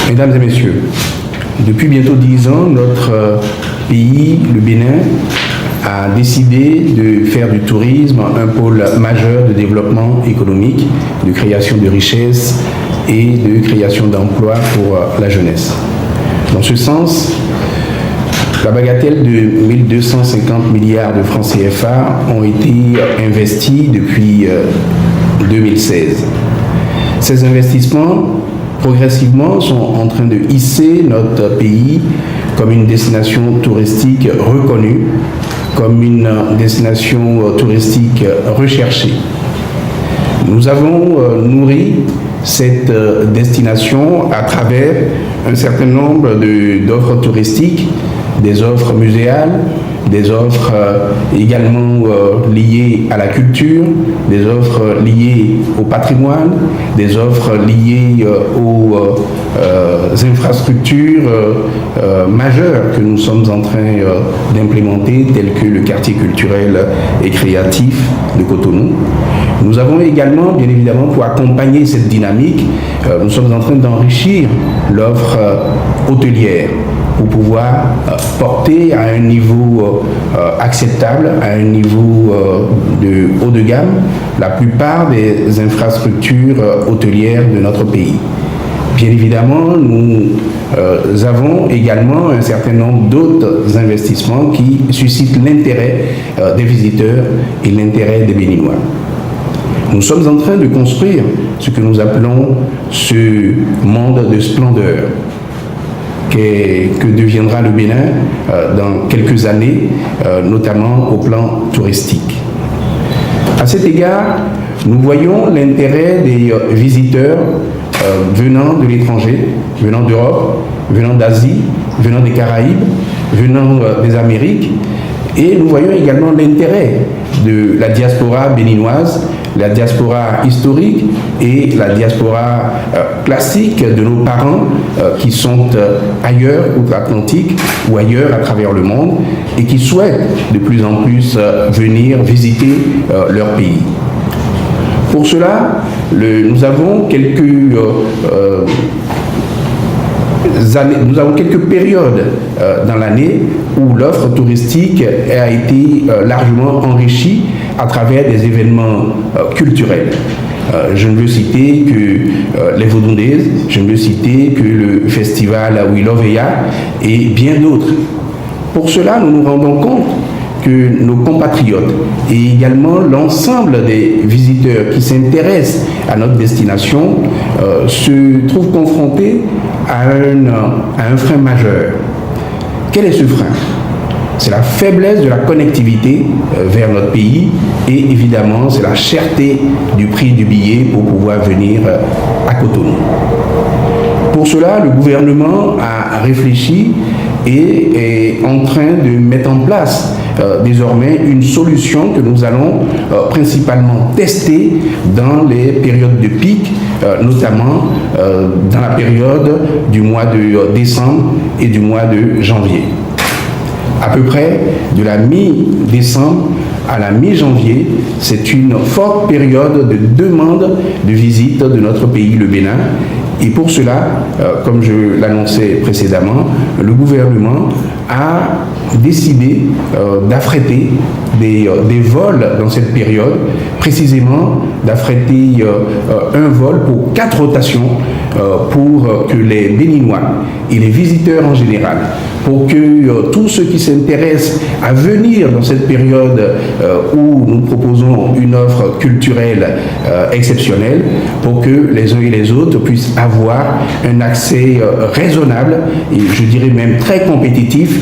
Mesdames et messieurs, depuis bientôt 10 ans, notre pays, le Bénin, a décidé de faire du tourisme un pôle majeur de développement économique, de création de richesses et de création d'emplois pour la jeunesse. Dans ce sens, la bagatelle de 1250 milliards de francs CFA ont été investis depuis 2016. Ces investissements, progressivement, sont en train de hisser notre pays comme une destination touristique reconnue, comme une destination touristique recherchée. Nous avons nourri cette destination à travers un certain nombre d'offres touristiques, des offres muséales, des offres également liées à la culture, des offres liées au patrimoine, des offres liées aux infrastructures majeures que nous sommes en train d'implémenter, telles que le quartier culturel et créatif de Cotonou. Nous avons également, bien évidemment, pour accompagner cette dynamique, nous sommes en train d'enrichir l'offre hôtelière pour pouvoir porter à un niveau acceptable, à un niveau de haut de gamme, la plupart des infrastructures hôtelières de notre pays. Bien évidemment, nous avons également un certain nombre d'autres investissements qui suscitent l'intérêt des visiteurs et l'intérêt des Béninois. Nous sommes en train de construire ce que nous appelons ce monde de splendeur que deviendra le Bénin dans quelques années, notamment au plan touristique. À cet égard, nous voyons l'intérêt des visiteurs venant de l'étranger, venant d'Europe, venant d'Asie, venant des Caraïbes, venant des Amériques, et nous voyons également l'intérêt de la diaspora béninoise, la diaspora historique et la diaspora classique de nos parents qui sont ailleurs outre-Atlantique ou ailleurs à travers le monde et qui souhaitent de plus en plus venir visiter leur pays. Pour cela, nous avons quelques périodes dans l'année où l'offre touristique a été largement enrichie à travers des événements culturels. Je ne veux citer que les Vaudondaises, je ne veux citer que le festival Wiloveya et bien d'autres. Pour cela, nous nous rendons compte que nos compatriotes et également l'ensemble des visiteurs qui s'intéressent à notre destination se trouvent confrontés à un frein majeur. Quel est ce frein? C'est la faiblesse de la connectivité vers notre pays et évidemment c'est la cherté du prix du billet pour pouvoir venir à Cotonou. Pour cela, le gouvernement a réfléchi et est en train de mettre en place désormais une solution que nous allons principalement tester dans les périodes de pic, notamment dans la période du mois de décembre et du mois de janvier. À peu près de la mi-décembre à la mi-janvier, c'est une forte période de demande de visite de notre pays, le Bénin. Et pour cela, comme je l'annonçais précédemment, le gouvernement a décidé d'affréter des vols dans cette période, précisément d'affréter un vol pour 4 rotations pour que les Béninois et les visiteurs en général, pour que tous ceux qui s'intéressent à venir dans cette période où nous proposons une offre culturelle exceptionnelle, pour que les uns et les autres puissent avoir un accès raisonnable et je dirais même très compétitif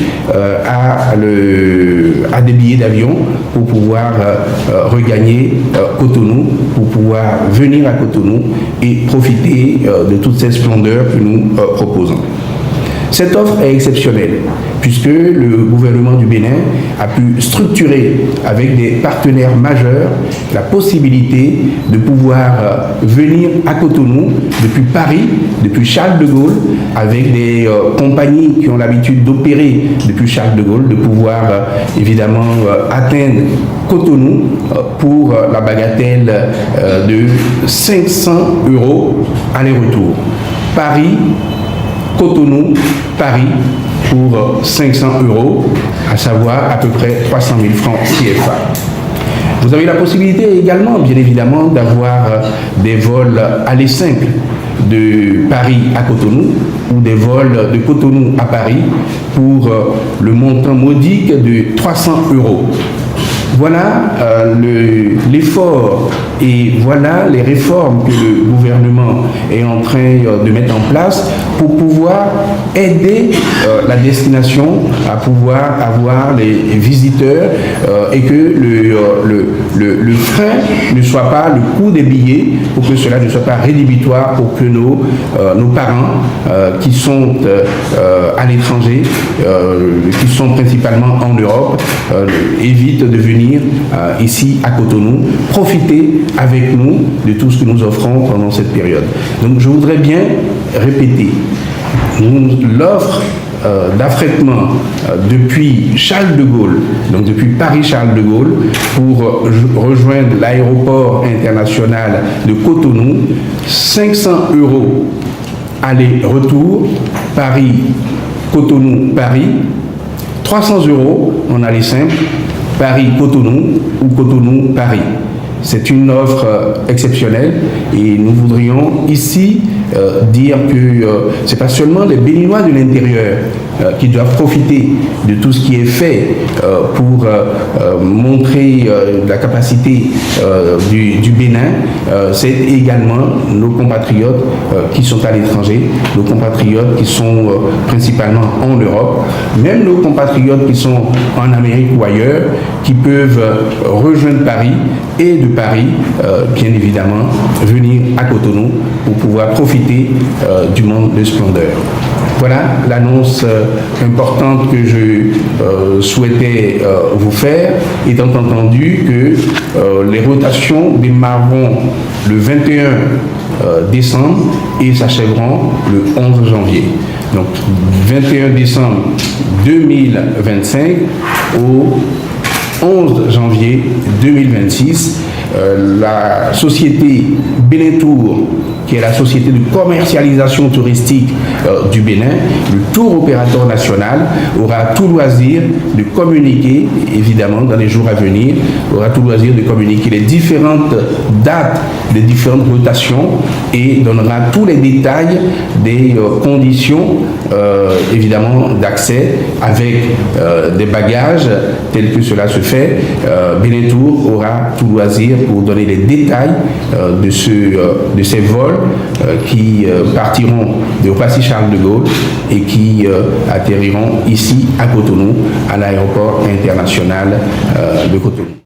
à des billets d'avion pour pouvoir regagner Cotonou, pour pouvoir venir à Cotonou et profiter de toutes ces splendeurs que nous proposons. Cette offre est exceptionnelle puisque le gouvernement du Bénin a pu structurer avec des partenaires majeurs la possibilité de pouvoir venir à Cotonou depuis Paris, depuis Charles de Gaulle, avec des compagnies qui ont l'habitude d'opérer depuis Charles de Gaulle, de pouvoir évidemment atteindre Cotonou pour la bagatelle de 500 € aller-retour. Paris, Cotonou-Paris pour 500 €, à savoir à peu près 300 000 francs CFA. Vous avez la possibilité également, bien évidemment, d'avoir des vols aller simples de Paris à Cotonou ou des vols de Cotonou à Paris pour le montant modique de 300 €. Voilà l'effort et voilà les réformes que le gouvernement est en train de mettre en place pour pouvoir aider la destination à pouvoir avoir les visiteurs et que le frein ne soit pas le coût des billets, pour que cela ne soit pas rédhibitoire, pour que nos parents qui sont à l'étranger, qui sont principalement en Europe, évitent de venir ici à Cotonou, profiter avec nous de tout ce que nous offrons pendant cette période. Donc je voudrais bien répéter, l'offre d'affrètement depuis Charles de Gaulle, donc depuis Paris-Charles de Gaulle, pour rejoindre l'aéroport international de Cotonou, 500 € aller-retour, Paris-Cotonou-Paris, 300 € en aller simple, Paris-Cotonou ou Cotonou-Paris. C'est une offre exceptionnelle et nous voudrions ici dire que ce n'est pas seulement les Béninois de l'intérieur qui doivent profiter de tout ce qui est fait pour montrer la capacité du Bénin, c'est également nos compatriotes qui sont à l'étranger, nos compatriotes qui sont principalement en Europe, même nos compatriotes qui sont en Amérique ou ailleurs, qui peuvent rejoindre Paris et de Paris, bien évidemment, venir à Cotonou pour pouvoir profiter du monde de splendeur. Voilà l'annonce importante que je souhaitais vous faire, étant entendu que les rotations démarreront le 21 décembre et s'achèveront le 11 janvier. Donc 21 décembre 2025 au 11 janvier 2026, la société Bénintour, qui est la société de commercialisation touristique du Bénin, le tour opérateur national, aura tout loisir de communiquer, évidemment, dans les jours à venir, aura tout loisir de communiquer les différentes dates des différentes rotations et donnera tous les détails des conditions, évidemment, d'accès avec des bagages tels que cela se fait. Bénintour aura tout loisir pour donner les détails de ces vols qui partiront de Passy-Charles de Gaulle et qui atterriront ici à Cotonou, à l'aéroport international de Cotonou.